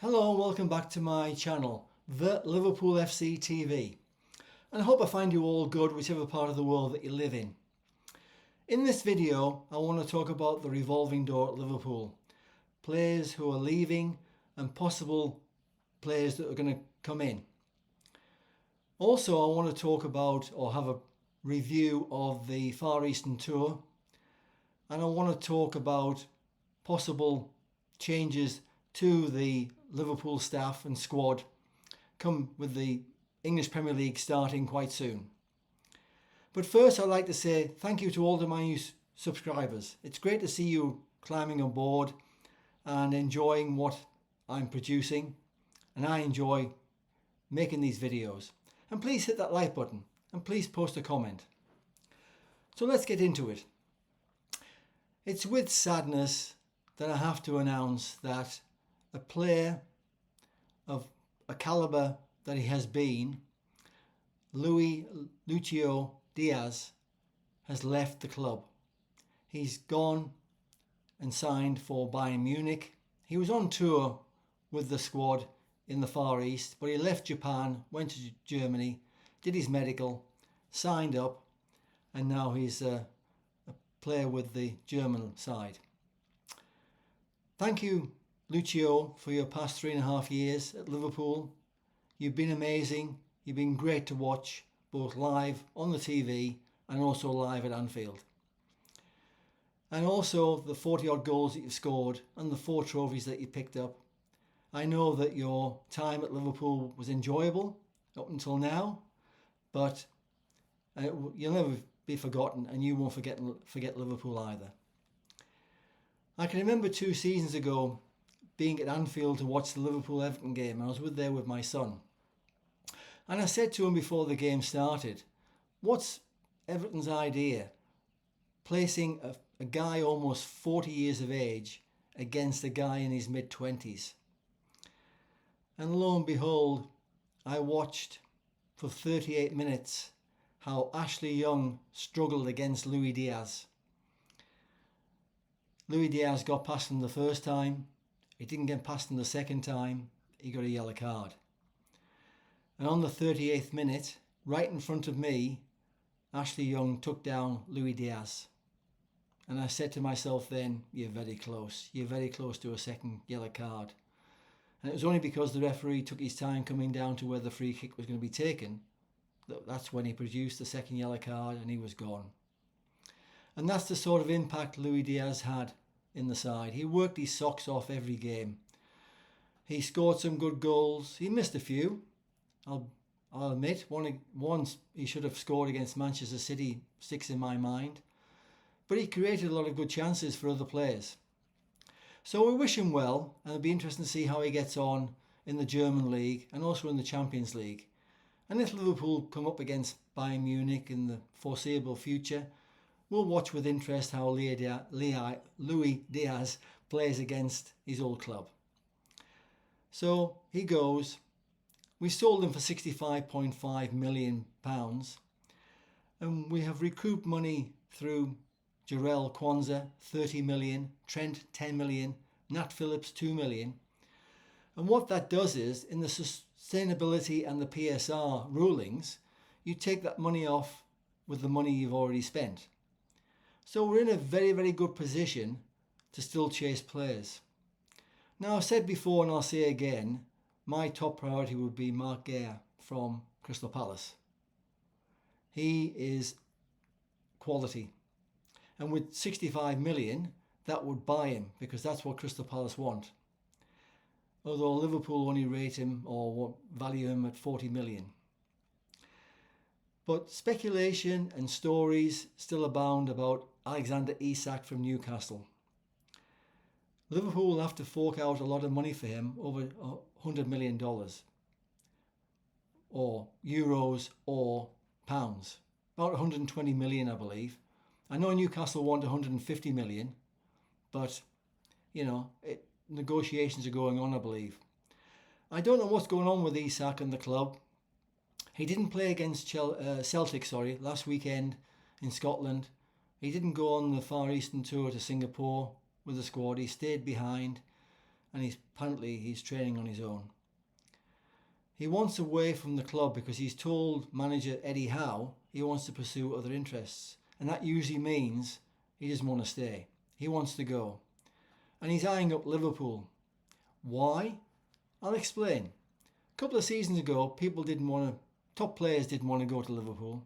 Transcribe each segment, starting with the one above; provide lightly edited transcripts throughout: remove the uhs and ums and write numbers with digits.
Hello and welcome back to my channel, the Liverpool FC TV. And I hope I find you all good whichever part of the world that you live in. In this video I want to talk about the revolving door at Liverpool. Players who are leaving and possible players that are going to come in. Also I want to talk about or have a review of the Far Eastern Tour. And I want to talk about possible changes to the Liverpool staff and squad come with the English Premier League starting quite soon. But first I'd like to say thank you to all of my new subscribers. It's great to see you climbing on board and enjoying what I'm producing, and I enjoy making these videos. And please hit that like button and please post a comment. So let's get into it. It's with sadness that I have to announce that a player of a calibre that he has been, Lucio Díaz, has left the club. He's gone and signed for Bayern Munich. He was on tour with the squad in the Far East, but he left Japan, went to Germany, did his medical, signed up, and now he's a player with the German side. Thank you, Lucio, for your past 3.5 years at Liverpool. You've been amazing. You've been great to watch, both live on the TV and also live at Anfield. And also the 40 odd goals that you've scored and the 4 trophies that you picked up. I know that your time at Liverpool was enjoyable up until now, but you'll never be forgotten, and you won't forget Liverpool either. I can remember 2 seasons ago being at Anfield to watch the Liverpool-Everton game. I was there with my son. And I said to him before the game started, what's Everton's idea? Placing a guy almost 40 years of age against a guy in his mid-20s. And lo and behold, I watched for 38 minutes how Ashley Young struggled against Luis Díaz. Luis Díaz got past him the first time. He didn't get past him the second time. He got a yellow card. And on the 38th minute, right in front of me, Ashley Young took down Luis Díaz. And I said to myself then, you're very close. You're very close to a second yellow card. And it was only because the referee took his time coming down to where the free kick was going to be taken. That's when he produced the second yellow card and he was gone. And that's the sort of impact Luis Díaz had in the side. He worked his socks off every game. He scored some good goals. He missed a few. I'll admit, once he should have scored against Manchester City sticks in my mind. But he created a lot of good chances for other players. So we wish him well, and it'll be interesting to see how he gets on in the German league and also in the Champions League. And if Liverpool come up against Bayern Munich in the foreseeable future, we'll watch with interest how Luis Díaz plays against his old club. So he goes. We sold him for £65.5 million, and we have recouped money through Jarell Kwanzaa, 30 million, Trent, 10 million, Nat Phillips, 2 million. And what that does is, in the sustainability and the PSR rulings, you take that money off with the money you've already spent. So we're in a very, very good position to still chase players. Now, I've said before and I'll say again, my top priority would be Marc Guéhi from Crystal Palace. He is quality. And with 65 million, that would buy him, because that's what Crystal Palace want. Although Liverpool only rate him or value him at 40 million. But speculation and stories still abound about Alexander Isak from Newcastle. Liverpool will have to fork out a lot of money for him, over $100 million. Or euros or pounds. About 120 million, I believe. I know Newcastle want 150 million, but, negotiations are going on, I believe. I don't know what's going on with Isak and the club. He didn't play against Celtic last weekend in Scotland. He didn't go on the Far Eastern Tour to Singapore with the squad. He stayed behind. and apparently he's training on his own. He wants away from the club because he's told manager Eddie Howe he wants to pursue other interests, and that usually means he doesn't want to stay. He wants to go. And he's eyeing up Liverpool. Why? I'll explain. A couple of seasons ago, top players didn't want to go to Liverpool.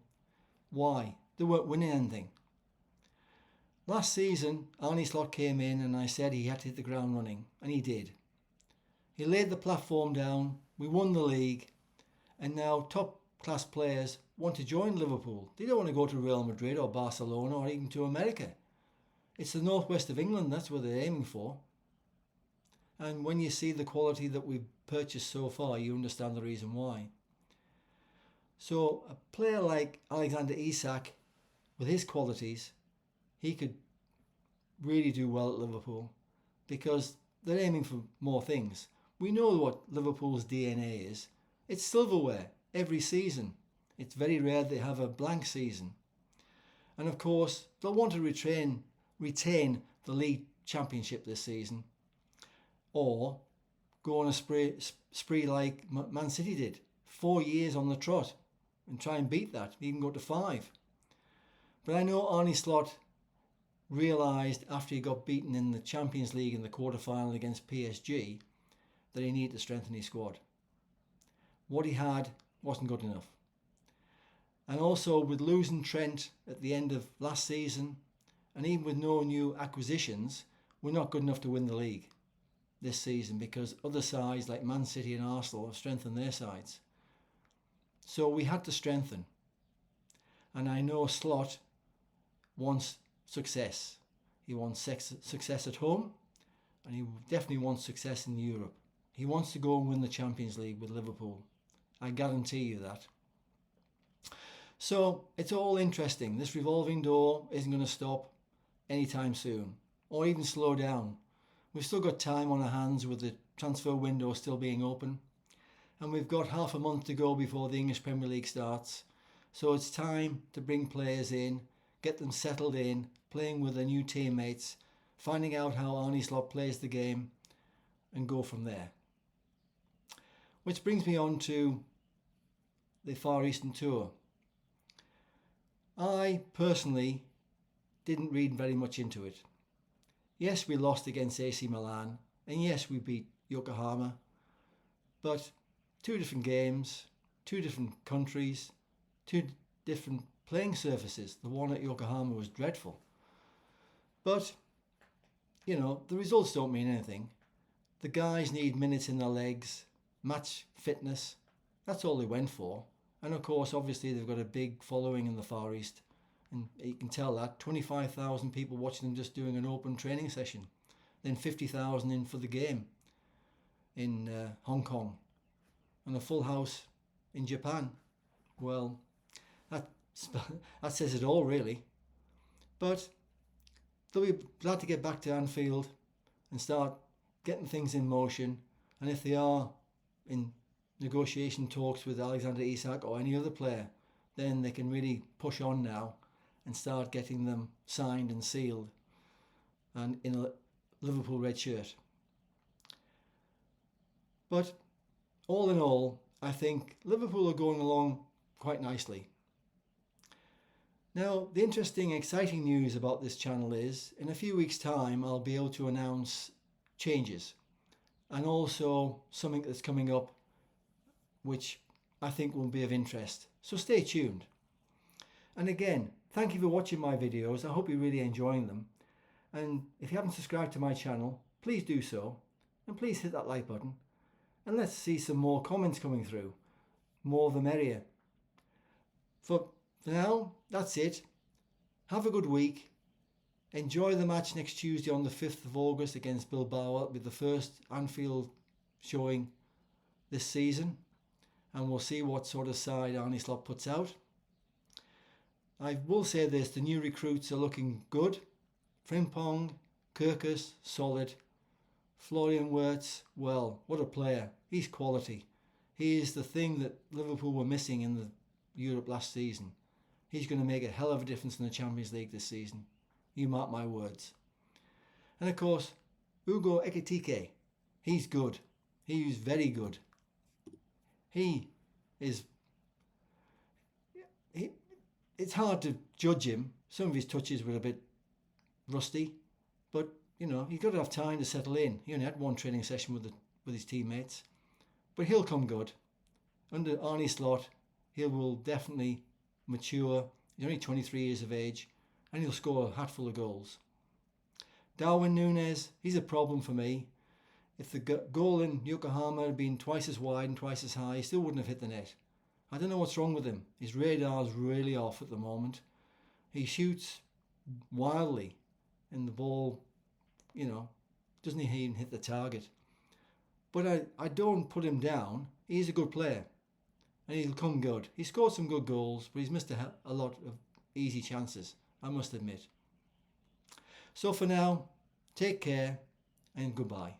Why? They weren't winning anything. Last season, Arne Slot came in and I said he had to hit the ground running, and he did. He laid the platform down, we won the league, and now top class players want to join Liverpool. They don't want to go to Real Madrid or Barcelona or even to America. It's the northwest of England, that's what they're aiming for. And when you see the quality that we've purchased so far, you understand the reason why. So a player like Alexander Isak, with his qualities, he could really do well at Liverpool because they're aiming for more things. We know what Liverpool's DNA is. It's silverware every season. It's very rare they have a blank season. And of course, they'll want to retain the league championship this season, or go on a spree like Man City did, 4 years on the trot, and try and beat that, even go to 5. But I know Arne Slot realised after he got beaten in the Champions League in the quarter-final against PSG that he needed to strengthen his squad. What he had wasn't good enough. And also with losing Trent at the end of last season, and even with no new acquisitions, we're not good enough to win the league this season because other sides like Man City and Arsenal have strengthened their sides. So we had to strengthen. And I know Slot wants success. He wants success at home, and he definitely wants success in Europe. He wants to go and win the Champions League with Liverpool. I guarantee you that. So it's all interesting. This revolving door isn't going to stop anytime soon, or even slow down. We've still got time on our hands with the transfer window still being open, and we've got half a month to go before the English Premier League starts. So it's time to bring players in, get them settled in, playing with their new teammates, finding out how Arne Slot plays the game, and go from there. Which brings me on to the Far Eastern Tour. I personally didn't read very much into it. Yes, we lost against AC Milan, and yes, we beat Yokohama, but 2 different games, 2 different countries, 2 different playing surfaces. The one at Yokohama was dreadful. But, the results don't mean anything. The guys need minutes in their legs, match fitness. That's all they went for. And of course, obviously, they've got a big following in the Far East. And you can tell that. 25,000 people watching them just doing an open training session. Then 50,000 in for the game in Hong Kong. And a full house in Japan. Well, that says it all, really. But they'll be glad to get back to Anfield and start getting things in motion. And if they are in negotiation talks with Alexander Isak or any other player, then they can really push on now and start getting them signed and sealed and in a Liverpool red shirt. But all in all, I think Liverpool are going along quite nicely. Now, the interesting, exciting news about this channel is, in a few weeks' time, I'll be able to announce changes and also something that's coming up which I think will be of interest. So stay tuned. And again, thank you for watching my videos. I hope you're really enjoying them. And if you haven't subscribed to my channel, please do so. And please hit that like button. And let's see some more comments coming through. More the merrier. For now, that's it. Have a good week. Enjoy the match next Tuesday on the 5th of August against Bilbao. It'll be the first Anfield showing this season. And we'll see what sort of side Arne Slot puts out. I will say this, the new recruits are looking good. Frimpong, Kirkus, solid. Florian Wirtz, well, what a player. He's quality. He is the thing that Liverpool were missing in the Europe last season. He's going to make a hell of a difference in the Champions League this season. You mark my words. And of course, Ugo Ekitike. He's good. He's very good. It's hard to judge him. Some of his touches were a bit rusty, but he's got to have time to settle in. He only had one training session with his teammates, but he'll come good. Under Arne Slot, he will definitely mature. He's only 23 years of age, and he'll score a hatful of goals. Darwin Núñez, he's a problem for me. If the goal in Yokohama had been twice as wide and twice as high, he still wouldn't have hit the net. I don't know what's wrong with him. His radar's really off at the moment. He shoots wildly, and the ball, doesn't even hit the target. But I don't put him down. He's a good player, and he'll come good. He scored some good goals, but he's missed a lot of easy chances, I must admit. So for now, take care and goodbye.